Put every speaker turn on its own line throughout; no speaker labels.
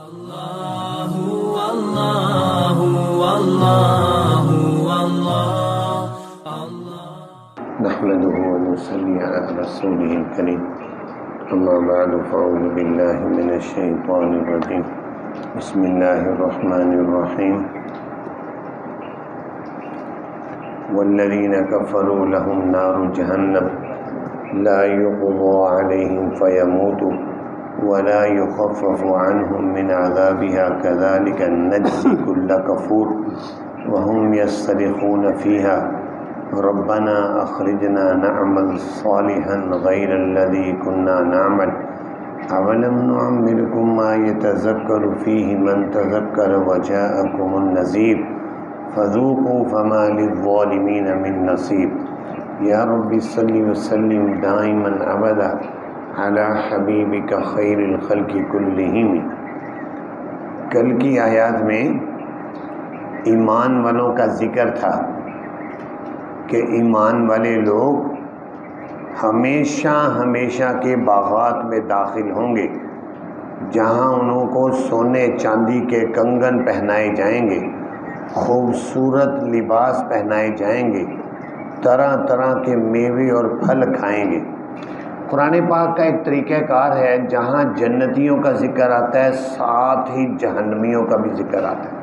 اللہ اللہ اللہ اللہ
نحمده ونصلي على رسوله الكريم اما بعد فاعوذ بالله من الشيطان الرجيم بسم الله الرحمن الرحيم والذين كفروا لهم نار جهنم لا يقضى عليهم فيموتوا ولا يخفف عنهم من عذابها كذلك نجزي كل كفور وهم يصطرخون فيها ربنا أخرجنا نعمل صالحا غير الذي كنا نعمل أولم نعمركم ما يتذكر فيه من تذكر وجاءكم النذير فذوقوا فما للظالمين من نصير يا رب صل وسلم دائما أبدا على حبيبك خير الخلق كلهم۔ کل کی آیات میں ایمان والوں کا ذکر تھا کہ ایمان والے لوگ ہمیشہ ہمیشہ کے باغات میں داخل ہوں گے جہاں انہوں کو سونے چاندی کے کنگن پہنائے جائیں گے، خوبصورت لباس پہنائے جائیں گے، طرح طرح کے میوے اور پھل کھائیں گے۔ قرآن پاک کا ایک طریقہ کار ہے، جہاں جنتیوں کا ذکر آتا ہے ساتھ ہی جہنمیوں کا بھی ذکر آتا ہے،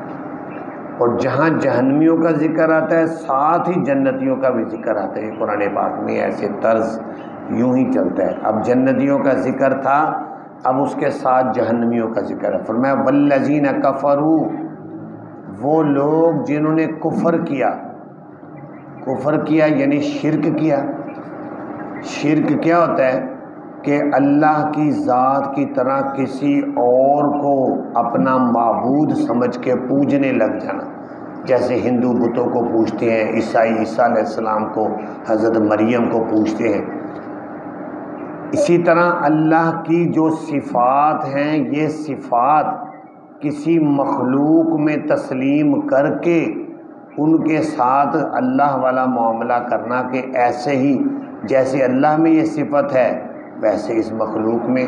اور جہاں جہنمیوں کا ذکر آتا ہے ساتھ ہی جنتیوں کا بھی ذکر آتا ہے۔ قرآن پاک میں ایسے طرز یوں ہی چلتا ہے۔ اب جنتیوں کا ذکر تھا، اب اس کے ساتھ جہنمیوں کا ذکر ہے۔ فرمایا والذین کفروا، وہ لوگ جنہوں نے کفر کیا یعنی شرک کیا۔ شرک کیا ہوتا ہے کہ اللہ کی ذات کی طرح کسی اور کو اپنا معبود سمجھ کے پوجنے لگ جانا، جیسے ہندو بتوں کو پوجتے ہیں، عیسائی عیسیٰ علیہ السلام کو، حضرت مریم کو پوجتے ہیں۔ اسی طرح اللہ کی جو صفات ہیں، یہ صفات کسی مخلوق میں تسلیم کر کے ان کے ساتھ اللہ والا معاملہ کرنا کہ ایسے ہی جیسے اللہ میں یہ صفت ہے ویسے اس مخلوق میں،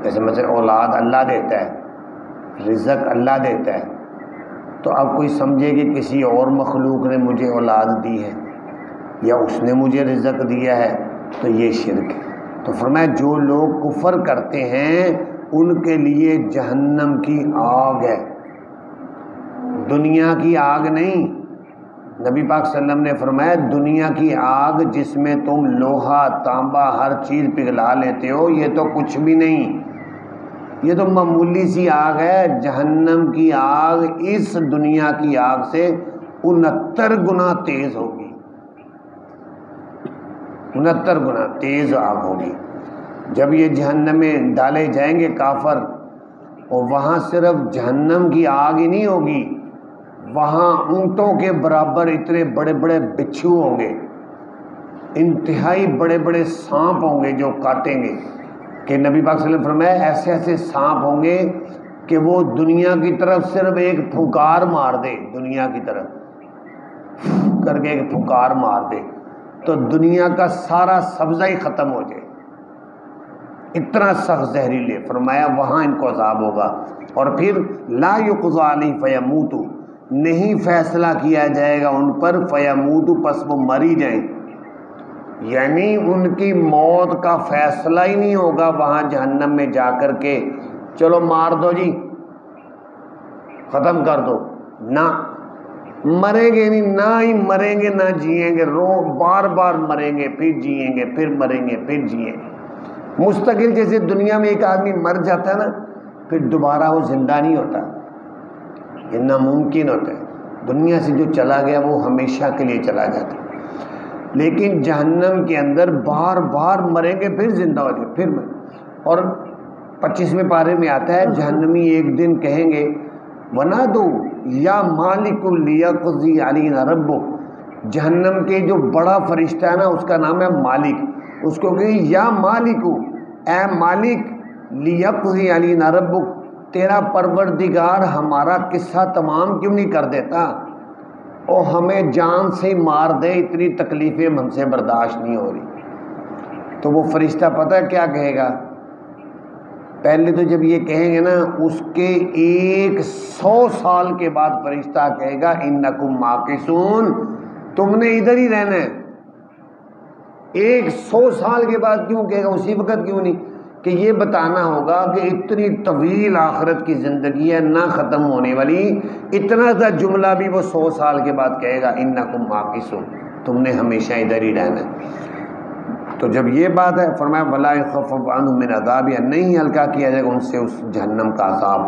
جیسے مثلا اولاد اللہ دیتا ہے، رزق اللہ دیتا ہے، تو اب کوئی سمجھے کہ کسی اور مخلوق نے مجھے اولاد دی ہے یا اس نے مجھے رزق دیا ہے، تو یہ شرک ہے۔ تو فرمایا جو لوگ کفر کرتے ہیں ان کے لیے جہنم کی آگ ہے، دنیا کی آگ نہیں۔ نبی پاک صلی اللہ علیہ وسلم نے فرمایا دنیا کی آگ جس میں تم لوہا تانبا ہر چیز پگھلا لیتے ہو، یہ تو کچھ بھی نہیں، یہ تو معمولی سی آگ ہے۔ جہنم کی آگ اس دنیا کی آگ سے 69 گنا تیز ہوگی، 69 گنا تیز آگ ہوگی۔ جب یہ جہنم میں ڈالے جائیں گے کافر، اور وہاں صرف جہنم کی آگ ہی نہیں ہوگی، وہاں اونٹوں کے برابر اتنے بڑے بڑے بچھو ہوں گے، انتہائی بڑے بڑے سانپ ہوں گے جو کاٹیں گے، کہ نبی پاک صلی اللہ علیہ وسلم نے فرمایا ایسے ایسے سانپ ہوں گے کہ وہ دنیا کی طرف صرف ایک پھنکار مار دے، دنیا کی طرف کر کے ایک پھنکار مار دے تو دنیا کا سارا سبزہ ہی ختم ہو جائے، اتنا سخت زہریلے۔ فرمایا وہاں ان کو عذاب ہوگا، اور پھر لا یقضی علیہم فیموتوا، نہیں فیصلہ کیا جائے گا ان پر، فیموتوا، پس وہ مری جائیں، یعنی ان کی موت کا فیصلہ ہی نہیں ہوگا وہاں جہنم میں جا کر کے چلو مار دو جی، ختم کر دو، نہ مریں گے نہیں، نہ ہی مریں گے نہ جئیں گے، بار بار مریں گے پھر جئیں گے، پھر مریں گے پھر جئیں گے، مستقل۔ جیسے دنیا میں ایک آدمی مر جاتا ہے نا، پھر دوبارہ وہ زندہ نہیں ہوتا، یہ ناممکن ہوتا ہے۔ دنیا سے جو چلا گیا وہ ہمیشہ کے لیے چلا جاتا ہے، لیکن جہنم کے اندر بار بار مریں گے پھر زندہ ہو جائے، پھر اور 25ویں پارے میں آتا ہے جہنمی ایک دن کہیں گے وَنَادُوا یا مالک لیقضی علینا ربک، جہنم کے جو بڑا فرشتہ ہے نا اس کا نام ہے مالک، اس کو کہ یا مالک، اے مالک، لیقضی علینا ربک، تیرا پروردگار ہمارا قصہ تمام کیوں نہیں کر دیتا، اور ہمیں جان سے مار دے، اتنی تکلیفیں ہم سے برداشت نہیں ہو رہی۔ تو وہ فرشتہ پتہ ہے کیا کہے گا؟ پہلے تو جب یہ کہیں گے نا اس کے 100 سال کے بعد فرشتہ کہے گا انکم ماکثون، تم نے ادھر ہی رہنا ہے۔ 100 سال کے بعد کیوں کہے گا، اسی وقت کیوں نہیں؟ کہ یہ بتانا ہوگا کہ اتنی طویل آخرت کی زندگی ہے نہ ختم ہونے والی، اتنا سا جملہ بھی وہ 100 سال کے بعد کہے گا انکم ماکثون، تم نے ہمیشہ ادھر ہی رہنا ہے۔ تو جب یہ بات ہے فرمایا ولا یخفف عنہم من عذابها، نہیں ہلکا کیا جائے گا ان سے اس جہنم کا عذاب۔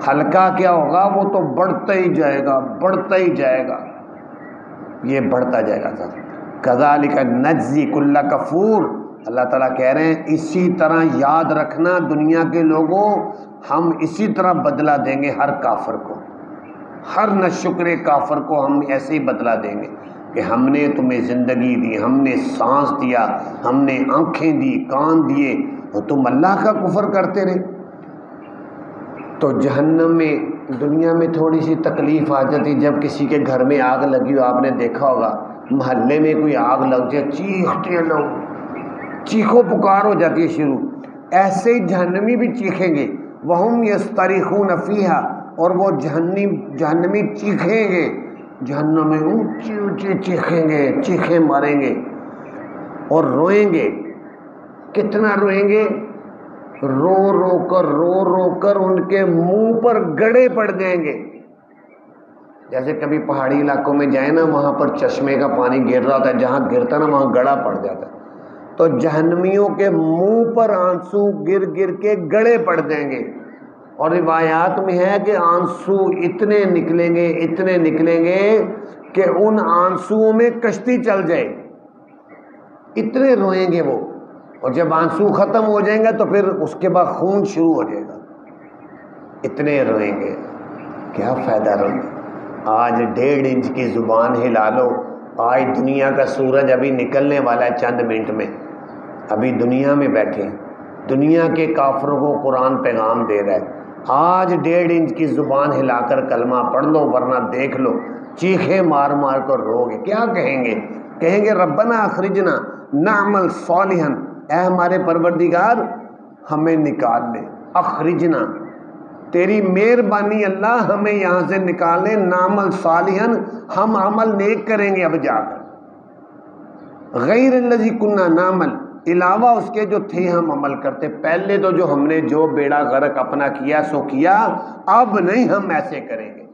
ہلکا کیا ہوگا، وہ تو بڑھتا ہی جائے گا، بڑھتا ہی جائے گا، یہ بڑھتا جائے گا سر۔ کذالک نجزی کل کفور، اللہ تعالیٰ کہہ رہے ہیں اسی طرح یاد رکھنا دنیا کے لوگوں، ہم اسی طرح بدلہ دیں گے ہر کافر کو، ہر ناشکر کافر کو ہم ایسے ہی بدلہ دیں گے کہ ہم نے تمہیں زندگی دی، ہم نے سانس دیا، ہم نے آنکھیں دی، کان دیے، اور تم اللہ کا کفر کرتے رہے۔ تو جہنم میں دنیا میں تھوڑی سی تکلیف آ جاتی، جب کسی کے گھر میں آگ لگی ہو، آپ نے دیکھا ہوگا محلے میں کوئی آگ لگ جائے چیختے ہیں لوگ، چیخو پکار ہو جاتی ہے شروع، ایسے ہی جہنمی بھی چیخیں گے، وہم یستریخون فیہا، اور وہ جہنمی چیخیں گے، جہنم میں اونچی اونچی چیخیں گے، چیخیں ماریں گے اور روئیں گے۔ کتنا روئیں گے، رو رو کر ان کے منہ پر گڑے پڑ جائیں گے۔ جیسے کبھی پہاڑی علاقوں میں جائیں نا، وہاں پر چشمے کا پانی گر رہا ہوتا ہے، جہاں گرتا نا وہاں گڑا پڑ جاتا ہے، تو جہنمیوں کے منہ پر آنسو گر گر کے گڑے پڑ جائیں گے۔ اور روایات میں ہے کہ آنسو اتنے نکلیں گے کہ ان آنسوؤں میں کشتی چل جائے، اتنے روئیں گے وہ، اور جب آنسو ختم ہو جائیں گے تو پھر اس کے بعد خون شروع ہو جائے گا، اتنے روئیں گے۔ کیا فائدہ رونے؟ آج 1.5 انچ کی زبان ہلا لو، آج دنیا کا سورج ابھی نکلنے والا ہے چند منٹ میں، ابھی دنیا میں بیٹھے ہیں، دنیا کے کافروں کو قرآن پیغام دے رہا ہے، آج 1.5 انچ کی زبان ہلا کر کلمہ پڑھ لو، ورنہ دیکھ لو چیخیں مار مار کر رو گے۔ کیا کہیں گے؟ کہیں گے ربنا اخرجنا نعمل صالحا، اے ہمارے پروردگار ہمیں نکال لے، اخرجنا، تیری مہربانی اللہ ہمیں یہاں سے نکال لے، نعمل صالحا، ہم عمل نیک کریں گے اب جا کر، غیر الذی کننا نعمل، علاوہ اس کے جو تھے ہم عمل کرتے، پہلے تو جو ہم نے جو بیڑا غرق اپنا کیا سو کیا، اب نہیں ہم ایسے کریں گے،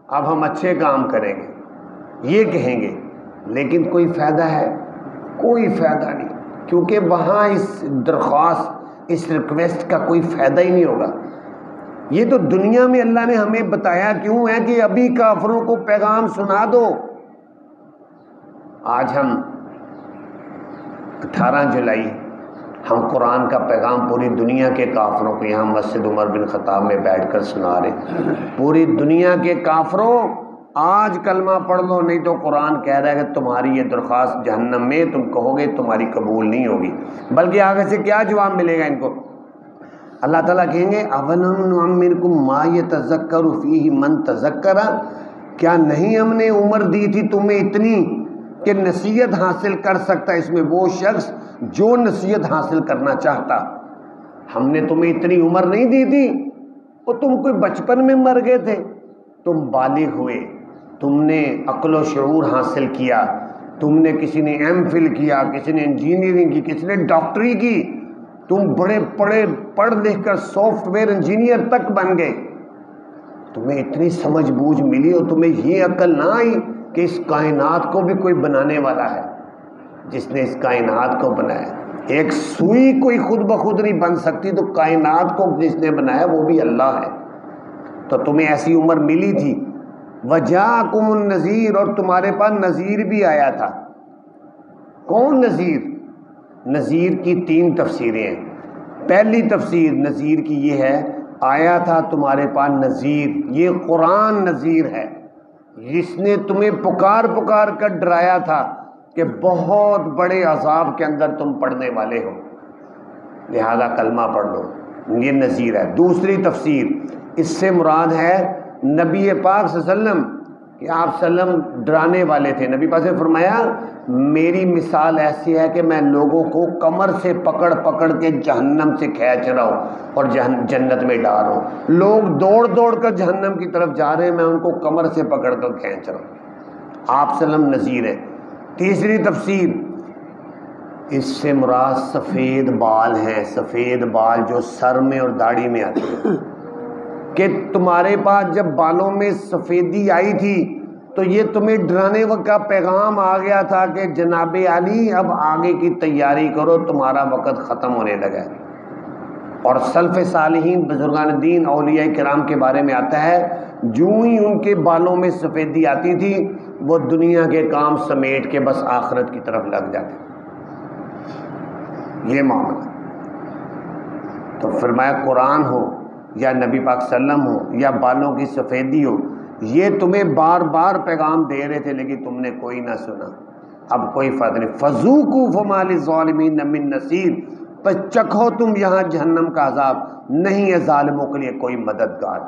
اب ہم اچھے کام کریں گے، یہ کہیں گے۔ لیکن کوئی فائدہ ہے؟ کوئی فائدہ نہیں، کیونکہ وہاں اس درخواست، اس ریکویسٹ کا کوئی فائدہ ہی نہیں ہوگا۔ یہ تو دنیا میں اللہ نے ہمیں بتایا کیوں ہے کہ ابھی کافروں کو پیغام سنا دو۔ آج ہم 18 جولائی ہم قرآن کا پیغام پوری دنیا کے کافروں کو یہاں مسجد عمر بن خطاب میں بیٹھ کر سنا رہے، پوری دنیا کے کافروں آج کلمہ پڑھ لو، نہیں تو قرآن کہہ رہا ہے کہ تمہاری یہ درخواست جہنم میں تم کہو گے تمہاری قبول نہیں ہوگی، بلکہ آگے سے کیا جواب ملے گا ان کو؟ اللہ تعالیٰ کہیں گے اَوَلَمْ نُعَمِّرْكُمْ مَا يَتَذَكَّرُ فِيهِ مَنْ تَذَكَّرَ، کیا نہیں ہم نے عمر دی تھی تمہیں اتنی کہ نصیحت حاصل کر سکتا اس میں وہ شخص جو نصیحت حاصل کرنا چاہتا؟ ہم نے تمہیں اتنی عمر نہیں دی تھی، وہ تم کوئی بچپن میں مر گئے تھے، تم بالغ ہوئے، تم نے عقل و شعور حاصل کیا، تم نے کسی نے ایم فل کیا، کسی نے انجینئرنگ کی، کسی نے ڈاکٹری کی، تم بڑے پڑھ لکھ کر سافٹ ویئر انجینئر تک بن گئے، تمہیں اتنی سمجھ بوجھ ملی اور تمہیں یہ عقل نہ آئی کہ اس کائنات کو بھی کوئی بنانے والا ہے، جس نے اس کائنات کو بنایا۔ ایک سوئی کوئی خود بخود نہیں بن سکتی، تو کائنات کو جس نے بنایا وہ بھی اللہ ہے۔ تو تمہیں ایسی عمر ملی تھی، وجاءکم النذیر، اور تمہارے پاس نذیر بھی آیا تھا۔ کون نذیر؟ نذیر کی 3 تفسیریں ہیں۔ پہلی تفسیر نذیر کی یہ ہے، آیا تھا تمہارے پاس نذیر، یہ قرآن نذیر ہے، جس نے تمہیں پکار کر ڈرایا تھا کہ بہت بڑے عذاب کے اندر تم پڑنے والے ہو، لہذا کلمہ پڑھ لو، یہ نذیر ہے۔ دوسری تفسیر، اس سے مراد ہے نبی پاک صلی اللہ علیہ وسلم، کہ آپ صلی اللہ علیہ وسلم ڈرانے والے تھے. نبی پاک نے فرمایا میری مثال ایسی ہے کہ میں لوگوں کو کمر سے پکڑ پکڑ کے جہنم سے کھینچ رہا ہوں اور جنت میں ڈال رہا ہوں. لوگ دوڑ دوڑ کر جہنم کی طرف جا رہے ہیں، میں ان کو کمر سے پکڑ کر کھینچ رہا ہوں. آپ صلی اللہ علیہ وسلم نذیر ہیں. تیسری تفسیر، اس سے مراد سفید بال ہیں، سفید بال جو سر میں اور داڑھی میں آتے ہیں، کہ تمہارے پاس جب بالوں میں سفیدی آئی تھی تو یہ تمہیں ڈرانے کا پیغام آ گیا تھا کہ جناب علی اب آگے کی تیاری کرو، تمہارا وقت ختم ہونے لگا ہے. اور سلف صالحین بزرگان دین اولیاء کرام کے بارے میں آتا ہے جو ہی ان کے بالوں میں سفیدی آتی تھی وہ دنیا کے کام سمیٹ کے بس آخرت کی طرف لگ جاتے. یہ معاملہ تو فرمایا قرآن ہو یا نبی پاک صلی اللہ علیہ وسلم ہو یا بالوں کی سفیدی ہو، یہ تمہیں بار بار پیغام دے رہے تھے لیکن تم نے کوئی نہ سنا. اب کوئی فائدہ نہیں. فذوقوا فما للظالمین من نصیر، پس چکھو تم یہاں جہنم کا عذاب، نہیں ہے ظالموں کے لیے کوئی مددگار.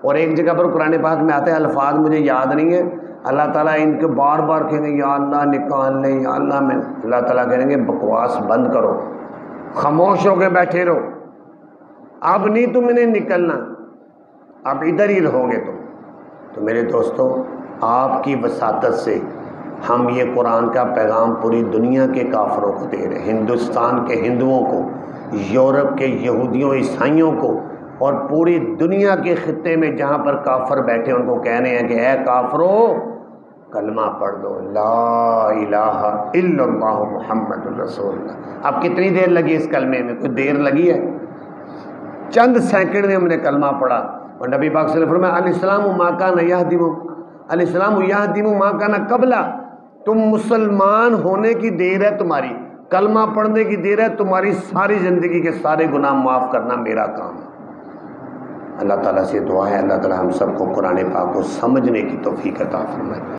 اور ایک جگہ پر قرآن پاک میں آتے ہیں، الفاظ مجھے یاد نہیں ہے، اللہ تعالیٰ ان کے بار بار کہیں گے یا اللہ نکال لیں یا اللہ میں، اللہ تعالیٰ کہیں گے بکواس بند کرو، خاموش ہو کے بیٹھے رہو، اب نہیں تم انہیں نکلنا، اب ادھر ہی رہو گے تم. تو میرے دوستو آپ کی وساطت سے ہم یہ قرآن کا پیغام پوری دنیا کے کافروں کو دے رہے ہیں، ہندوستان کے ہندوؤں کو، یورپ کے یہودیوں عیسائیوں کو، اور پوری دنیا کے خطے میں جہاں پر کافر بیٹھے ان کو کہہ رہے ہیں کہ اے کافرو کلمہ پڑھ دو، لا الہ الا اللہ محمد الرسول اللہ. اب کتنی دیر لگی اس کلمے میں؟ کوئی دیر لگی ہے؟ چند سیکنڈ میں ہم نے کلمہ پڑھا. اور نبی پاک صلی اللہ علیہ وسلم فرمایا الاسلام ما کان یہدم، الاسلام یہدم ما کان قبلہ، تم مسلمان ہونے کی دیر ہے تمہاری، کلمہ پڑھنے کی دیر ہے تمہاری، ساری زندگی کے سارے گناہ معاف کرنا میرا کام ہے. اللہ تعالیٰ سے دعا ہے اللہ تعالیٰ ہم سب کو قرآن پاک کو سمجھنے کی توفیق عطا فرمائے.